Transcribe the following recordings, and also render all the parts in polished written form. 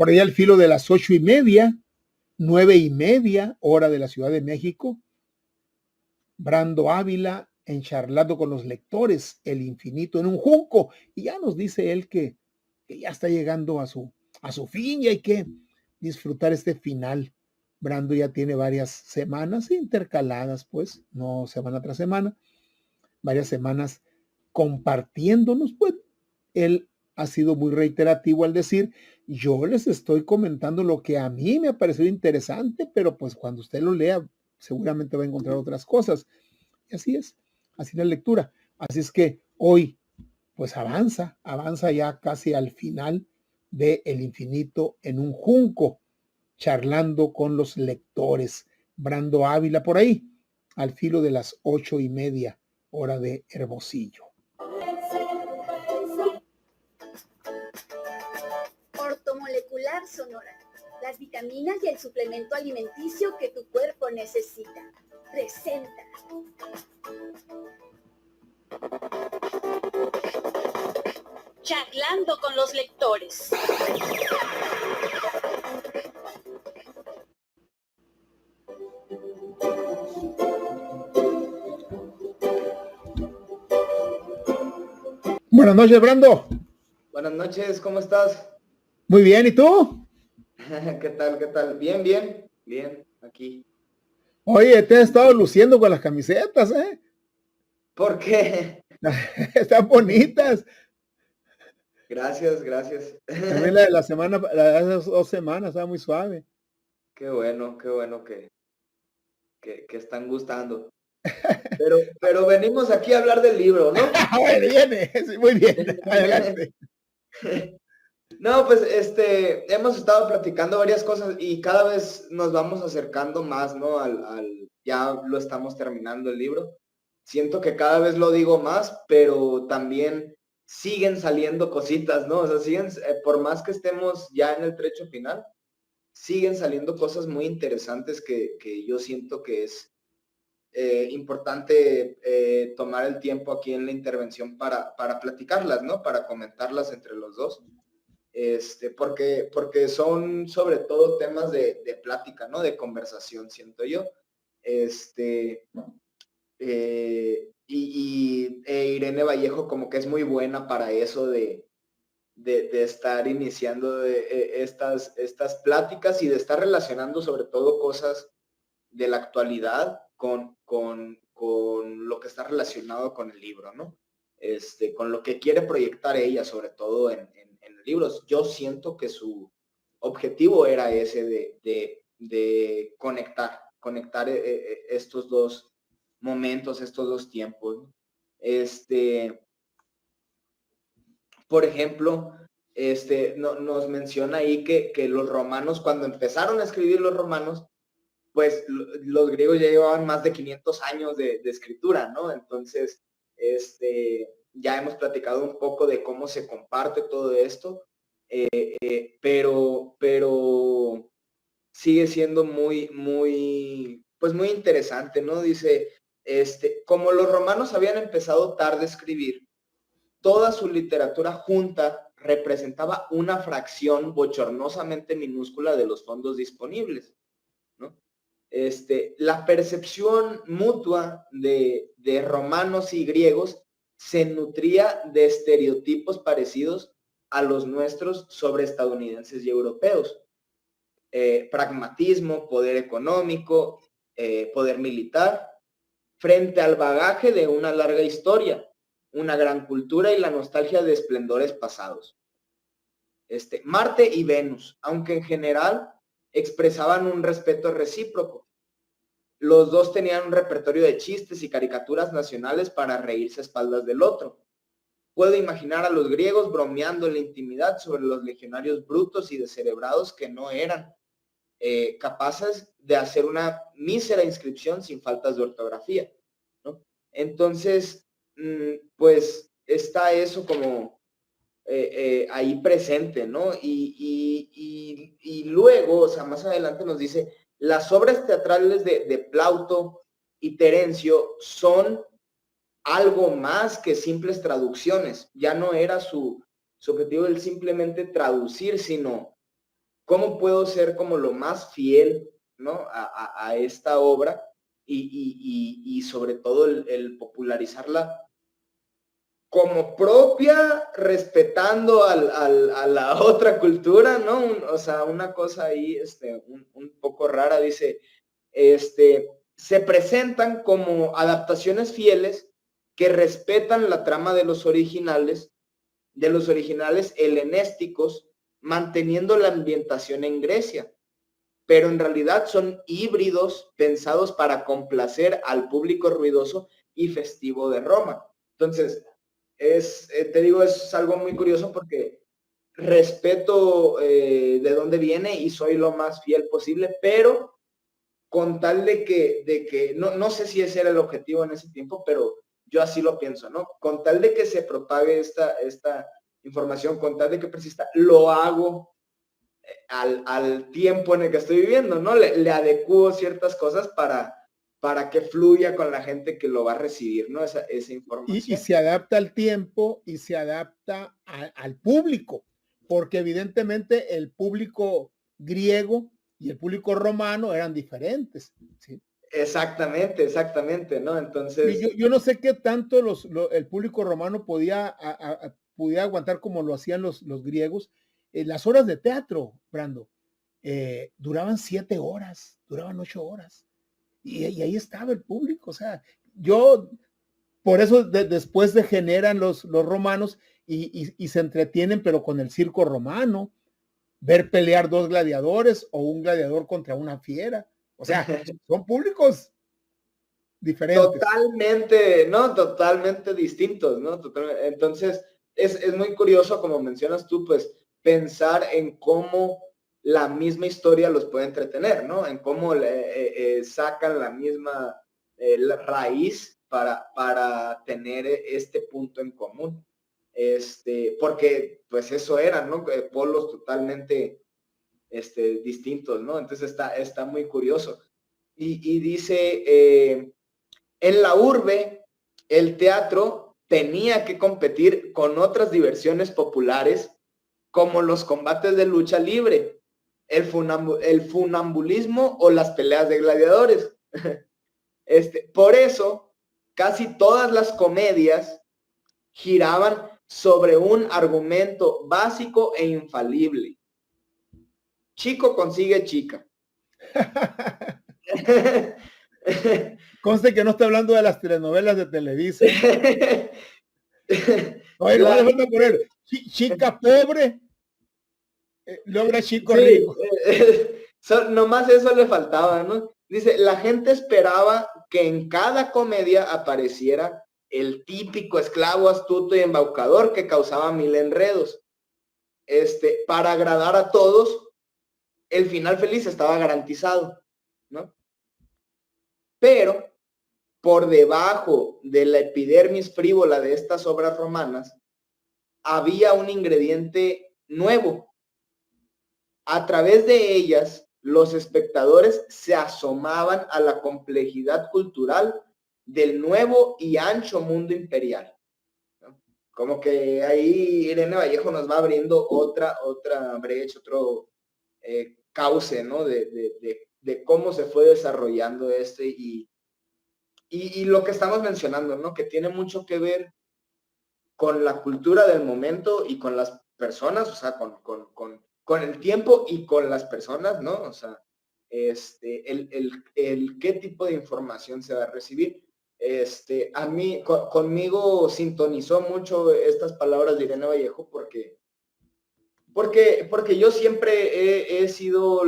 por ahí al filo de las 8:30, 9:30, hora de la Ciudad de México, Brando Ávila en Charlando con los lectores, el infinito en un junco. Y ya nos dice él que ya está llegando a su fin y hay que disfrutar este final. Brando ya tiene varias semanas intercaladas, pues, no semana tras semana, varias semanas compartiéndonos, pues, él ha sido muy reiterativo al decir, yo les estoy comentando lo que a mí me ha parecido interesante, pero pues cuando usted lo lea, seguramente va a encontrar otras cosas. Y así es, así la lectura. Así es que hoy, pues avanza ya casi al final de El infinito en un junco, charlando con los lectores. Brando Ávila por ahí, al filo de las 8:30, hora de Hermosillo. Ortomolecular Sonora. Las vitaminas y el suplemento alimenticio que tu cuerpo necesita. Presenta. Charlando con los lectores. Buenas noches, Brando. Buenas noches, ¿cómo estás? Muy bien, ¿y tú? ¿Qué tal? ¿Qué tal? Bien, aquí. Oye, te has estado luciendo con las camisetas, ¿eh? ¿Por qué? Están bonitas. Gracias. También la de la semana, la de hace 2 semanas, estaba muy suave. Qué bueno que están gustando. Pero venimos aquí a hablar del libro, ¿no? Bueno, viene, sí, muy bien, adelante. No, pues hemos estado platicando varias cosas y cada vez nos vamos acercando más, ¿no? Ya lo estamos terminando el libro. Siento que cada vez lo digo más, pero también siguen saliendo cositas, ¿no? O sea, por más que estemos ya en el trecho final, siguen saliendo cosas muy interesantes que yo siento que es importante tomar el tiempo aquí en la intervención para platicarlas, ¿no? Para comentarlas entre los dos. Porque son sobre todo temas de plática, ¿no? De conversación, siento yo. Irene Vallejo como que es muy buena para eso de estar iniciando estas pláticas y de estar relacionando sobre todo cosas de la actualidad con lo que está relacionado con el libro, ¿no? Con lo que quiere proyectar ella, sobre todo en el libro. Yo siento que su objetivo era ese de conectar estos dos momentos, estos dos tiempos, ¿no? Por ejemplo, nos menciona ahí que los romanos, cuando empezaron a escribir los romanos, pues los griegos ya llevaban más de 500 años de escritura, ¿no? Entonces, ya hemos platicado un poco de cómo se comparte todo esto, pero sigue siendo pues muy interesante, ¿no? Dice, como los romanos habían empezado tarde a escribir, toda su literatura junta representaba una fracción bochornosamente minúscula de los fondos disponibles, ¿no? La percepción mutua de romanos y griegos se nutría de estereotipos parecidos a los nuestros sobre estadounidenses y europeos. Pragmatismo, poder económico, poder militar, frente al bagaje de una larga historia, una gran cultura y la nostalgia de esplendores pasados. Marte y Venus, aunque en general expresaban un respeto recíproco. Los dos tenían un repertorio de chistes y caricaturas nacionales para reírse a espaldas del otro. Puedo imaginar a los griegos bromeando en la intimidad sobre los legionarios brutos y descerebrados que no eran capaces de hacer una mísera inscripción sin faltas de ortografía, ¿no? Entonces, pues está eso como ahí presente, ¿no? Y luego, o sea, más adelante nos dice, las obras teatrales de Plauto y Terencio son algo más que simples traducciones. Ya no era su objetivo el simplemente traducir, sino ¿cómo puedo ser como lo más fiel, ¿no? a esta obra y sobre todo el popularizarla como propia, respetando a la otra cultura, ¿no? O sea, una cosa ahí un poco rara, dice, se presentan como adaptaciones fieles que respetan la trama de los originales helenísticos, manteniendo la ambientación en Grecia, pero en realidad son híbridos pensados para complacer al público ruidoso y festivo de Roma. Entonces, te digo, es algo muy curioso porque respeto de dónde viene y soy lo más fiel posible, pero con tal de que no sé si ese era el objetivo en ese tiempo, pero yo así lo pienso, ¿no? Con tal de que se propague esta información, con tal de que persista, lo hago al tiempo en el que estoy viviendo, ¿no? Le adecuo ciertas cosas para que fluya con la gente que lo va a recibir, ¿no? Esa información. Y se adapta al tiempo y se adapta al público, porque evidentemente el público griego y el público romano eran diferentes, ¿sí? Exactamente, ¿no? Entonces... Yo no sé qué tanto el público romano podía aguantar como lo hacían los griegos. Las horas de teatro, Brando, duraban 7 horas, duraban 8 horas. Y ahí estaba el público. O sea, por eso después degeneran los romanos y se entretienen, pero con el circo romano, ver pelear 2 gladiadores o un gladiador contra una fiera. O sea, son públicos diferentes. Totalmente distintos, ¿no? Entonces, es muy curioso, como mencionas tú, pues, pensar en cómo la misma historia los puede entretener, ¿no? En cómo sacan la misma la raíz para tener este punto en común. Porque, pues, eso eran, ¿no? Polos totalmente distintos, ¿no? Entonces, está muy curioso. Y dice... en la urbe, el teatro tenía que competir con otras diversiones populares como los combates de lucha libre, el funambulismo o las peleas de gladiadores. Por eso, casi todas las comedias giraban sobre un argumento básico e infalible. Chico consigue chica. Conste que no está hablando de las telenovelas de Televisa. Oye, no me falta poner chica pobre logra chico rico. Nomás eso le faltaba, ¿no? Dice, la gente esperaba que en cada comedia apareciera el típico esclavo astuto y embaucador que causaba mil enredos. Para agradar a todos, el final feliz estaba garantizado, ¿no? Pero por debajo de la epidermis frívola de estas obras romanas, había un ingrediente nuevo. A través de ellas, los espectadores se asomaban a la complejidad cultural del nuevo y ancho mundo imperial. Como que ahí Irene Vallejo nos va abriendo otra brecha, otro cauce, ¿no? De cómo se fue desarrollando y lo que estamos mencionando, ¿no? Que tiene mucho que ver con la cultura del momento y con las personas, o sea, con el tiempo y con las personas, ¿no? O sea, el qué tipo de información se va a recibir. A mí, conmigo sintonizó mucho estas palabras de Irene Vallejo porque yo siempre he sido,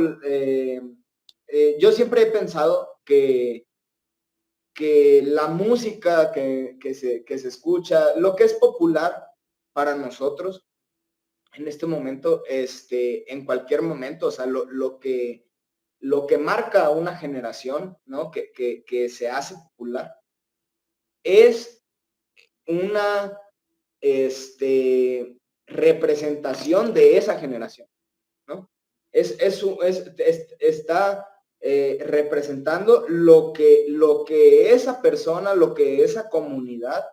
yo siempre he pensado que la música que se escucha, lo que es popular para nosotros en este momento, en cualquier momento, o sea, lo que marca una generación, ¿no? Que se hace popular, es una representación de esa generación, ¿no? Está representando lo que esa persona, lo que esa comunidad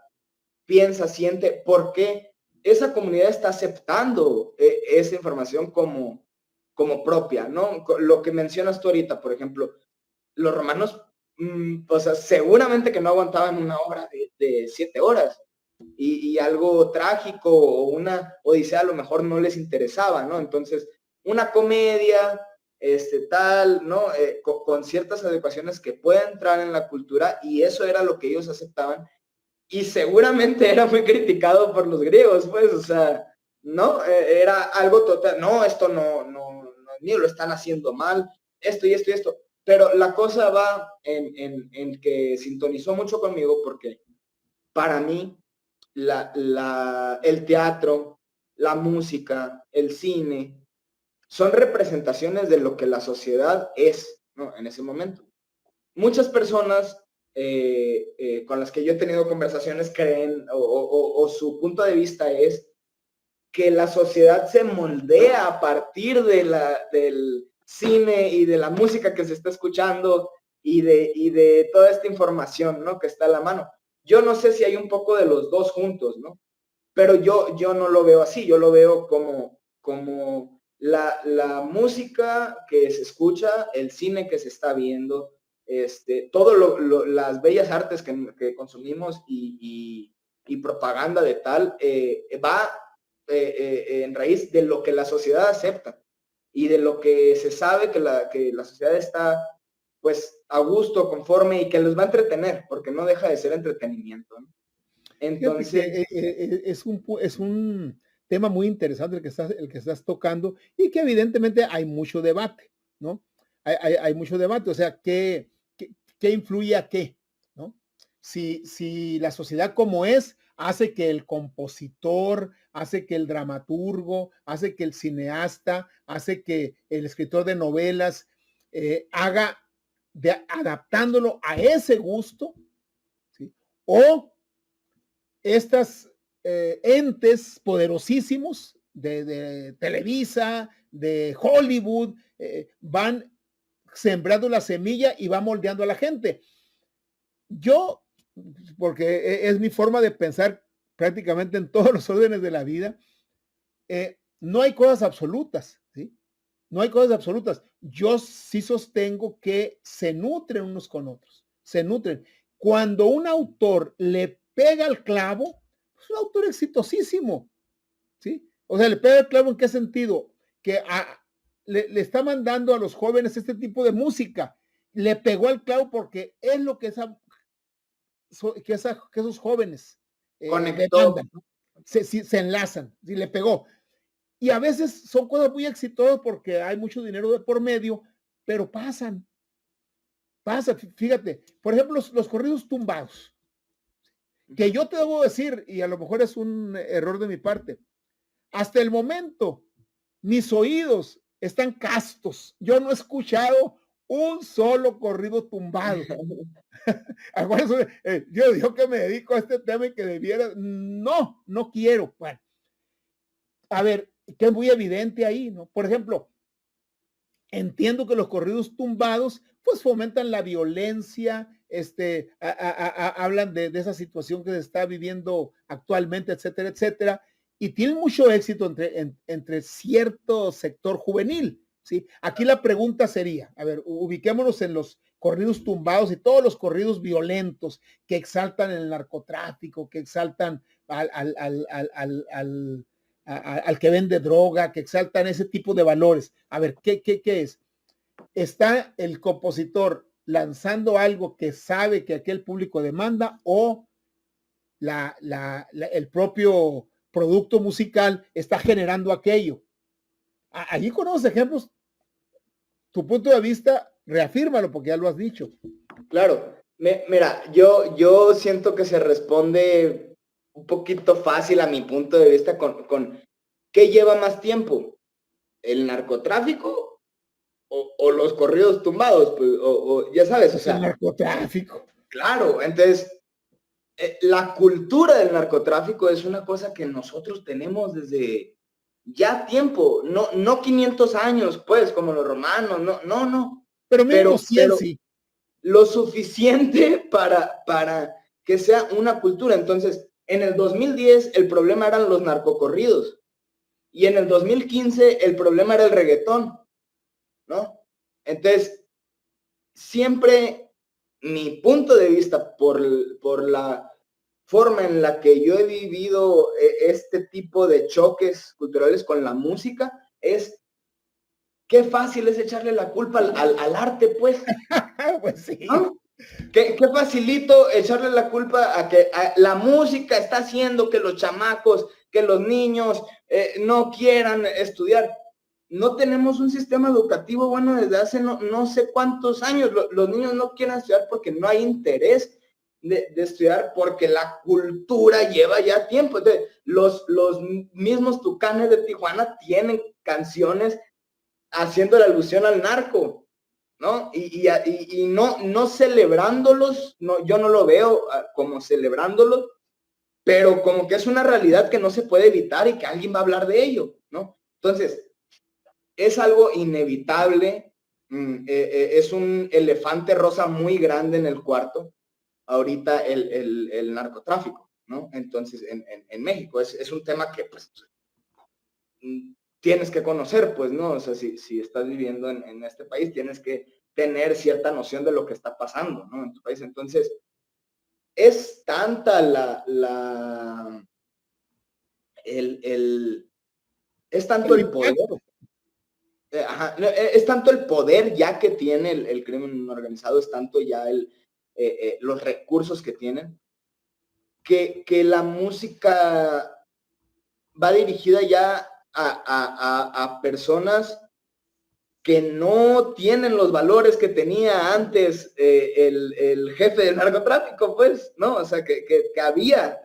piensa, siente, porque esa comunidad está aceptando esa información como como propia, ¿no? Lo que mencionas tú ahorita, por ejemplo, los romanos, o sea, seguramente que no aguantaban una obra de 7 horas y algo trágico o una odisea a lo mejor no les interesaba, ¿no? Entonces, una comedia, tal, ¿no? Con ciertas adecuaciones que pueden entrar en la cultura y eso era lo que ellos aceptaban y seguramente era muy criticado por los griegos, pues, o sea, ¿no? Era algo total, no, esto no es mío, lo están haciendo mal, esto y esto y esto. Pero la cosa va en que sintonizó mucho conmigo porque para mí el teatro, la música, el cine, son representaciones de lo que la sociedad es, ¿no? En ese momento. Muchas personas con las que yo he tenido conversaciones creen o su punto de vista es que la sociedad se moldea a partir del cine y de la música que se está escuchando y de toda esta información, ¿no? Que está a la mano. Yo no sé si hay un poco de los dos juntos, ¿no? Pero yo no lo veo así, yo lo veo como la música que se escucha, el cine que se está viendo, todo las bellas artes que consumimos y propaganda de tal, va en raíz de lo que la sociedad acepta y de lo que se sabe que la sociedad está pues a gusto, conforme y que los va a entretener, porque no deja de ser entretenimiento, ¿no? Entonces, es un tema muy interesante el que estás tocando y que evidentemente hay mucho debate, ¿no? Hay mucho debate, o sea, ¿qué influye a qué? ¿No? Si la sociedad como es hace que el compositor, hace que el dramaturgo, hace que el cineasta, hace que el escritor de novelas haga adaptándolo a ese gusto, ¿sí? O estas entes poderosísimos de Televisa, de Hollywood, van sembrando la semilla y va moldeando a la gente. Yo, porque es mi forma de pensar prácticamente en todos los órdenes de la vida, no hay cosas absolutas, ¿sí? No hay cosas absolutas. Yo sí sostengo que se nutren unos con otros, se nutren. Cuando un autor le pega al clavo, es un autor exitosísimo, ¿sí? O sea, le pega el clavo ¿en qué sentido? Que le está mandando a los jóvenes este tipo de música. Le pegó al clavo porque es lo que que esos jóvenes conectó. demandan, se enlazan, ¿sí? Le pegó. Y a veces son cosas muy exitosas porque hay mucho dinero de por medio, pero pasan. Fíjate, por ejemplo, los corridos tumbados, que yo te debo decir, y a lo mejor es un error de mi parte, hasta el momento, mis oídos están castos. Yo no he escuchado un solo corrido tumbado. Yo digo que me dedico a este tema y que debiera, no quiero. Bueno, a ver, que es muy evidente ahí, ¿no? Por ejemplo, entiendo que los corridos tumbados pues fomentan la violencia, hablan de esa situación que se está viviendo actualmente, etcétera, etcétera, y tienen mucho éxito entre cierto sector juvenil, ¿sí? Aquí la pregunta sería, a ver, ubiquémonos en los corridos tumbados y todos los corridos violentos que exaltan el narcotráfico, que exaltan al que vende droga, que exaltan ese tipo de valores. A ver, ¿qué es? ¿Está el compositor lanzando algo que sabe que aquel público demanda o el propio producto musical está generando aquello? Allí con los ejemplos, tu punto de vista, reafírmalo porque ya lo has dicho. Claro, mira, yo siento que se responde un poquito fácil a mi punto de vista con ¿qué lleva más tiempo? ¿El narcotráfico o los corridos tumbados? Pues, ya sabes, o sea. El narcotráfico. Claro, entonces, la cultura del narcotráfico es una cosa que nosotros tenemos desde ya tiempo, no 500 años, pues, como los romanos, no. Pero mínimo 100, sí. Lo suficiente para que sea una cultura. Entonces, en el 2010 el problema eran los narcocorridos y en el 2015 el problema era el reggaetón ¿no? Entonces, siempre mi punto de vista por la forma en la que yo he vivido este tipo de choques culturales con la música es qué fácil es echarle la culpa al arte, pues. Pues sí. ¿No? Qué facilito echarle la culpa a que la música está haciendo que los chamacos, que los niños no quieran estudiar. No tenemos un sistema educativo bueno desde hace no sé cuántos años. Los niños no quieren estudiar porque no hay interés de estudiar, porque la cultura lleva ya tiempo. Entonces, los mismos Tucanes de Tijuana tienen canciones haciendo la alusión al narco, ¿no? Y no celebrándolos, no, yo no lo veo como celebrándolos, pero como que es una realidad que no se puede evitar y que alguien va a hablar de ello, ¿no? Entonces, es algo inevitable, es un elefante rosa muy grande en el cuarto, ahorita el narcotráfico, ¿no? Entonces, en México, es un tema que, pues, tienes que conocer, pues, ¿no? O sea, si estás viviendo en este país, tienes que tener cierta noción de lo que está pasando, ¿no? En tu país. Entonces, es tanta es tanto el poder, es tanto el poder ya que tiene el crimen organizado, es tanto ya los recursos que tienen, que la música va dirigida ya a personas que no tienen los valores que tenía antes el jefe del narcotráfico, pues, ¿no? O sea, que había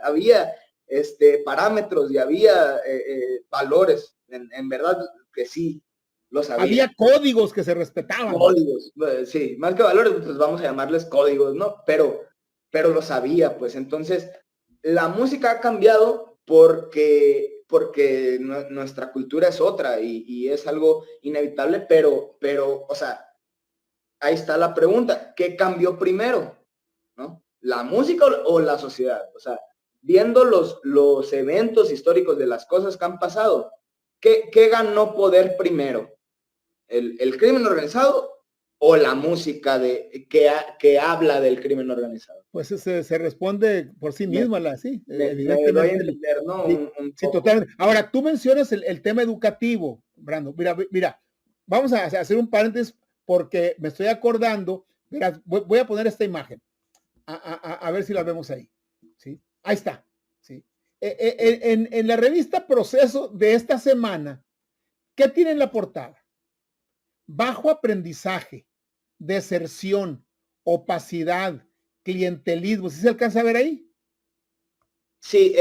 parámetros y había valores, en verdad que sí, los había. Había códigos que se respetaban. Códigos, sí, más que valores, pues vamos a llamarles códigos, ¿no? Pero los había, pues. Entonces, la música ha cambiado porque nuestra cultura es otra y es algo inevitable, pero, o sea, ahí está la pregunta, ¿qué cambió primero? ¿No? ¿La música o la sociedad? O sea, viendo los eventos históricos de las cosas que han pasado, ¿qué ganó poder primero? ¿El crimen organizado o la música que habla del crimen organizado? Pues se responde por sí misma, sí, Me doy a evidentemente. entender, ¿no? Sí, sí, poco. totalmente. Ahora, tú mencionas el tema educativo, Brando. Mira, vamos a hacer un paréntesis porque me estoy acordando. Mira, voy a poner esta imagen, a ver si la vemos ahí. ¿Sí? Ahí está. ¿Sí? En la revista Proceso de esta semana, ¿qué tiene en la portada? Bajo aprendizaje, deserción, opacidad, clientelismo. ¿Sí se alcanza a ver ahí? Sí,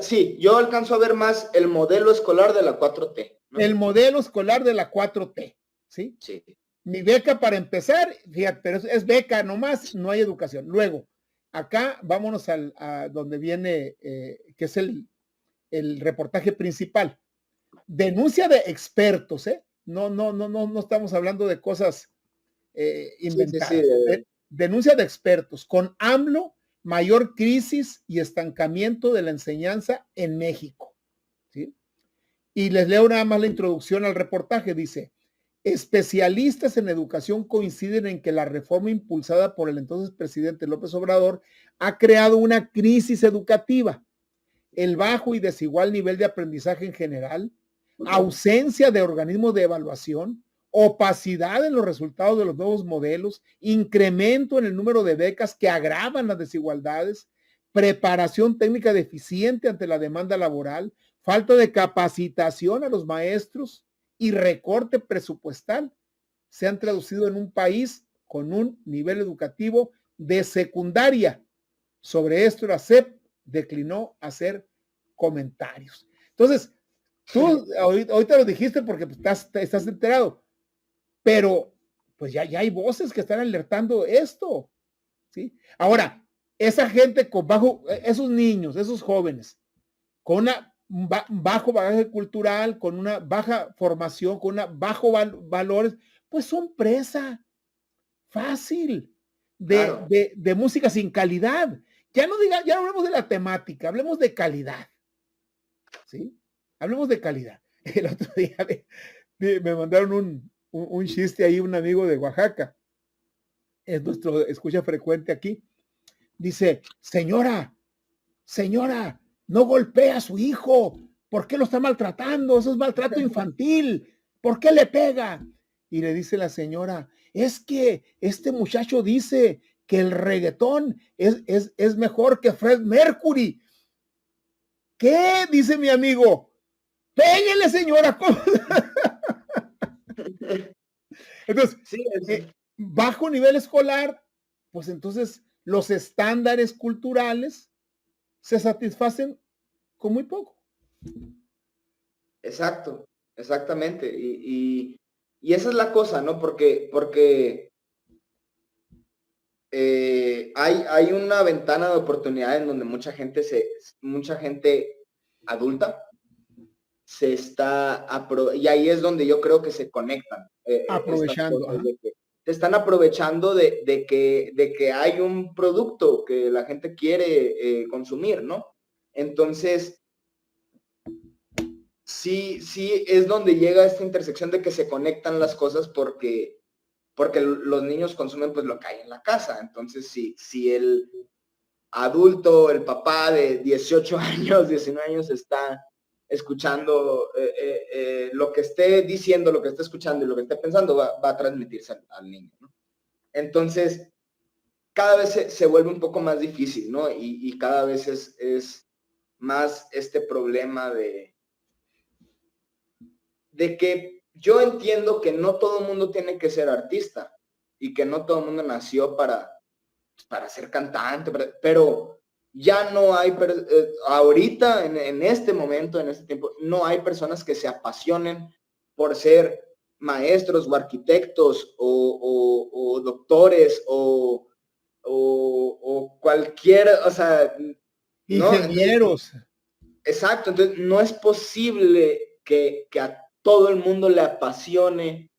sí, yo alcanzo a ver más el modelo escolar de la 4T, ¿no? El modelo escolar de la 4T, ¿sí? Sí. Mi beca para empezar, fíjate, pero es beca nomás, no hay educación. Luego, acá vámonos a donde viene, que es el reportaje principal. Denuncia de expertos, ¿eh? No estamos hablando de cosas inventadas. Sí. Denuncia de expertos. Con AMLO, mayor crisis y estancamiento de la enseñanza en México. ¿Sí? Y les leo nada más la introducción al reportaje. Dice, especialistas en educación coinciden en que la reforma impulsada por el entonces presidente López Obrador ha creado una crisis educativa, el bajo y desigual nivel de aprendizaje en general, ausencia de organismos de evaluación, opacidad en los resultados de los nuevos modelos, incremento en el número de becas que agravan las desigualdades, preparación técnica deficiente ante la demanda laboral, falta de capacitación a los maestros y recorte presupuestal se han traducido en un país con un nivel educativo de secundaria. Sobre esto la SEP declinó hacer comentarios. Entonces, tú ahorita lo dijiste porque estás enterado, pero pues ya hay voces que están alertando esto, ¿sí? Ahora, esa gente con bajo, esos niños, esos jóvenes, con una bajo bagaje cultural, con una baja formación, con una bajo valores, pues son presa fácil Claro. de música sin calidad. Ya no hablemos de la temática, hablemos de calidad. ¿Sí? Hablemos de calidad. El otro día me mandaron un chiste ahí, un amigo de Oaxaca, es nuestro escucha frecuente aquí. Dice, señora, no golpea a su hijo. ¿Por qué lo está maltratando? Eso es maltrato infantil. ¿Por qué le pega? Y le dice la señora, es que este muchacho dice que el reggaetón es mejor que Fred Mercury. ¿Qué? Dice mi amigo. Péguele, señora. Entonces, Sí, bajo nivel escolar, pues entonces los estándares culturales se satisfacen con muy poco. exacto, exactamente. Y esa es la cosa, ¿no? Porque hay una ventana de oportunidad en donde mucha gente adulta se está y ahí es donde yo creo que se conectan estas Aprovechando. cosas de que se están aprovechando de que hay un producto que la gente quiere consumir, ¿no? Entonces, sí es donde llega esta intersección de que se conectan las cosas porque los niños consumen pues lo que hay en la casa. Entonces, si el adulto, el papá de 18 años, 19 años está escuchando lo que esté diciendo, lo que esté escuchando y lo que esté pensando, va a transmitirse al niño, ¿no? Entonces, cada vez se vuelve un poco más difícil, ¿no? Y cada vez es más este problema de que yo entiendo que no todo el mundo tiene que ser artista y que no todo el mundo nació para ser cantante, pero ya no hay, ahorita, en este momento, en este tiempo, no hay personas que se apasionen por ser maestros o arquitectos o doctores o cualquier, o sea, ¿no? Ingenieros. Exacto, entonces no es posible que a todo el mundo le apasione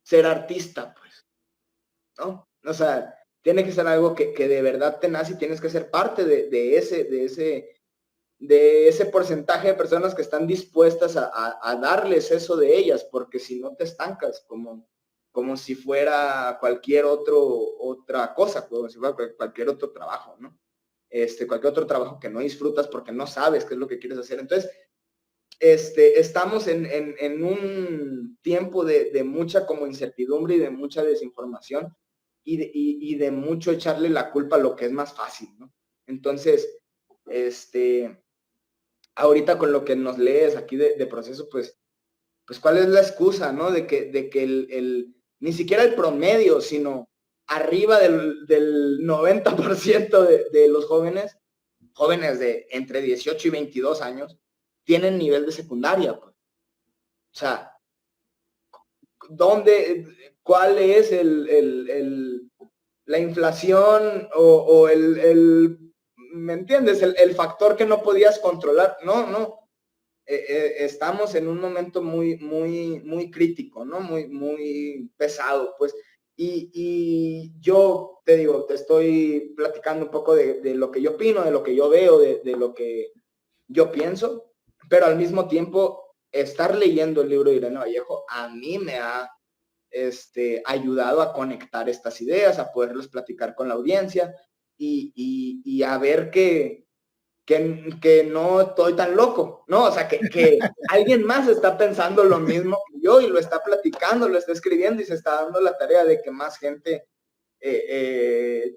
ser artista, pues, ¿no? O sea, tiene que ser algo que de verdad te nace y tienes que ser parte de ese porcentaje de personas que están dispuestas a darles eso de ellas, porque si no te estancas como si fuera otra cosa, como si fuera cualquier otro trabajo, ¿no? Cualquier otro trabajo que no disfrutas porque no sabes qué es lo que quieres hacer. Entonces, estamos en un tiempo de mucha como incertidumbre y de mucha desinformación y de mucho echarle la culpa a lo que es más fácil, ¿no? Entonces, ahorita con lo que nos lees aquí de proceso, pues ¿cuál es la excusa, no? De que ni siquiera el promedio, sino arriba del 90% de los jóvenes de entre 18 y 22 años, tienen nivel de secundaria, pues. O sea, ¿cuál es la inflación o ¿me entiendes? El factor que no podías controlar. No. Estamos en un momento muy, muy, muy crítico, ¿no? Muy, muy pesado, pues. Y yo te digo, te estoy platicando un poco de lo que yo opino, de lo que yo veo, de lo que yo pienso, pero al mismo tiempo estar leyendo el libro de Irene Vallejo a mí me ha ayudado a conectar estas ideas, a poderlos platicar con la audiencia y a ver que no estoy tan loco, ¿no? O sea, que alguien más está pensando lo mismo que yo y lo está platicando, lo está escribiendo y se está dando la tarea de que más gente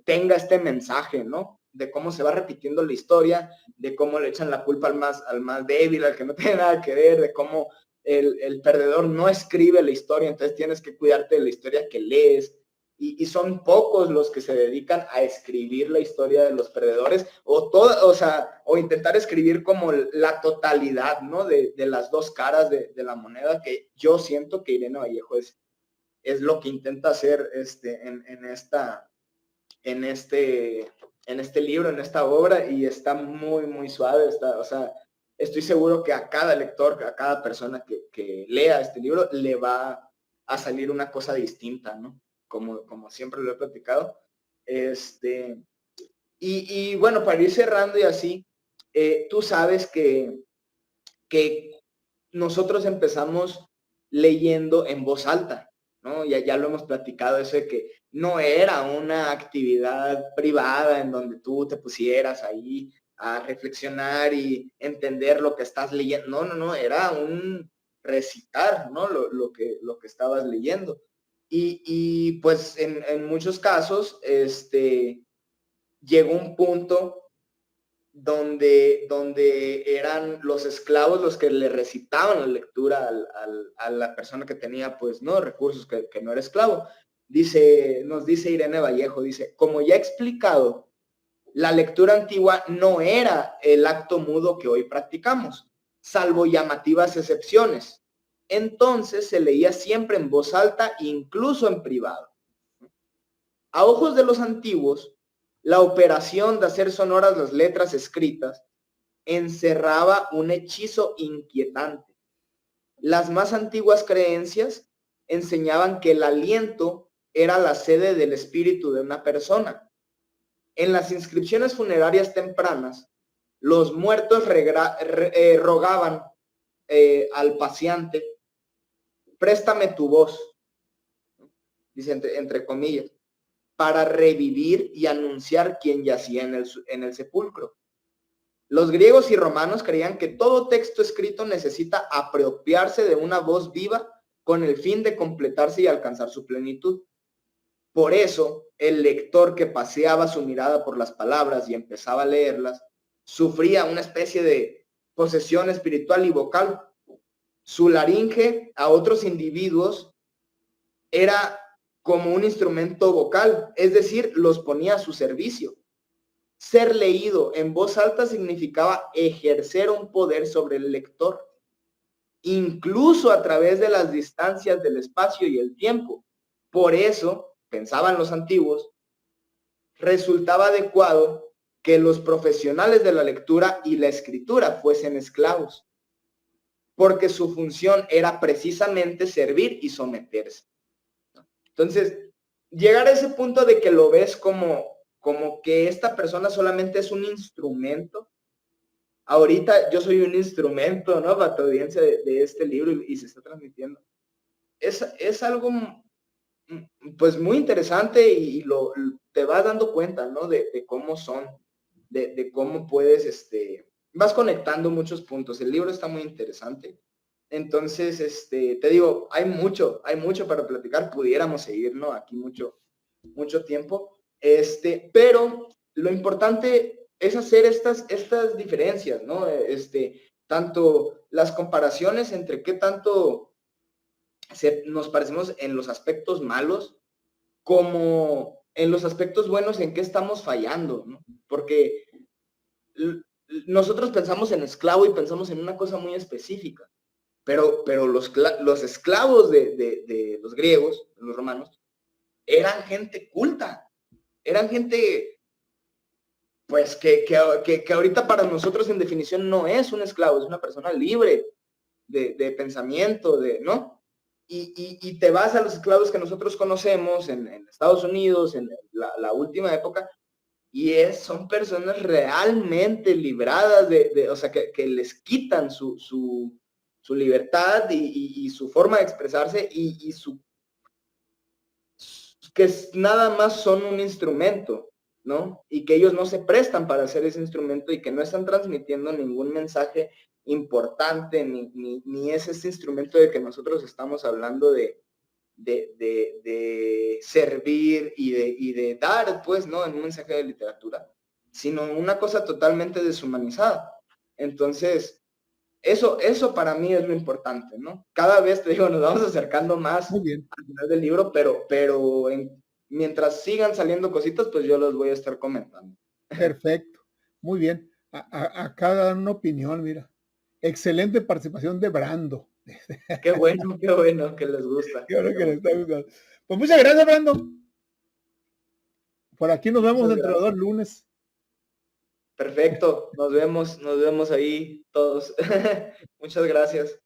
tenga este mensaje, ¿no? De cómo se va repitiendo la historia, de cómo le echan la culpa al más débil, al que no tiene nada que ver, de cómo el perdedor no escribe la historia, entonces tienes que cuidarte de la historia que lees. Y son pocos los que se dedican a escribir la historia de los perdedores o intentar escribir como la totalidad, ¿no? De las dos caras de la moneda, que yo siento que Irene Vallejo es lo que intenta hacer en este libro, en esta obra, y está muy, muy suave. O sea, estoy seguro que a cada lector, a cada persona que lea este libro, le va a salir una cosa distinta, ¿no? Como siempre lo he platicado. Y bueno, para ir cerrando y así, tú sabes que nosotros empezamos leyendo en voz alta. ¿no? Ya lo hemos platicado, eso de que no era una actividad privada en donde tú te pusieras ahí a reflexionar y entender lo que estás leyendo. No, era un recitar, ¿no? Lo que estabas leyendo. Y pues en muchos casos, llegó un punto donde eran los esclavos los que le recitaban la lectura a la persona que tenía, pues, no recursos, que no era esclavo. Nos dice Irene Vallejo, dice, como ya he explicado, la lectura antigua no era el acto mudo que hoy practicamos, salvo llamativas excepciones. Entonces se leía siempre en voz alta, incluso en privado. A ojos de los antiguos, la operación de hacer sonoras las letras escritas encerraba un hechizo inquietante. Las más antiguas creencias enseñaban que el aliento era la sede del espíritu de una persona. En las inscripciones funerarias tempranas, los muertos rogaban al paciente, préstame tu voz, dice entre comillas, para revivir y anunciar quién yacía en el sepulcro. Los griegos y romanos creían que todo texto escrito necesita apropiarse de una voz viva con el fin de completarse y alcanzar su plenitud. Por eso, el lector que paseaba su mirada por las palabras y empezaba a leerlas, sufría una especie de posesión espiritual y vocal. Su laringe a otros individuos era como un instrumento vocal, es decir, los ponía a su servicio. Ser leído en voz alta significaba ejercer un poder sobre el lector, incluso a través de las distancias del espacio y el tiempo. Por eso, pensaban los antiguos, resultaba adecuado que los profesionales de la lectura y la escritura fuesen esclavos, porque su función era precisamente servir y someterse. Entonces, llegar a ese punto de que lo ves como que esta persona solamente es un instrumento. Ahorita yo soy un instrumento, ¿no? Para tu audiencia de este libro y se está transmitiendo. Es algo, pues, muy interesante y te vas dando cuenta, ¿no? De cómo son, de cómo puedes, vas conectando muchos puntos. El libro está muy interesante. Entonces, te digo, hay mucho para platicar. Pudiéramos seguir, ¿no? Aquí mucho tiempo. Pero lo importante es hacer estas diferencias, ¿no? Tanto las comparaciones entre qué tanto nos parecemos en los aspectos malos, como en los aspectos buenos en qué estamos fallando, ¿no? Porque nosotros pensamos en esclavo y pensamos en una cosa muy específica, pero los esclavos de los griegos, los romanos, eran gente culta, eran gente, pues, que ahorita para nosotros en definición no es un esclavo, es una persona libre de pensamiento, ¿no? Y te vas a los esclavos que nosotros conocemos en Estados Unidos, en la última época, y son personas realmente libradas o sea, que les quitan su libertad y su forma de expresarse y que nada más son un instrumento, ¿no? Y que ellos no se prestan para hacer ese instrumento y que no están transmitiendo ningún mensaje importante, ni es ese instrumento de que nosotros estamos hablando de servir y de dar, pues, ¿no? En un mensaje de literatura, sino una cosa totalmente deshumanizada. Entonces, eso para mí es lo importante, ¿no? Cada vez, te digo, nos vamos acercando más Muy bien, al final del libro, pero mientras sigan saliendo cositas, pues yo los voy a estar comentando. perfecto. Muy bien. Acá dan una opinión, mira. Excelente participación de Brando. Qué bueno que les gusta. Qué bueno que le está gustando. Pues muchas gracias, Brando. Por aquí nos vemos Muchas dentro de gracias. 2 lunes. Perfecto, nos vemos ahí todos. Muchas gracias.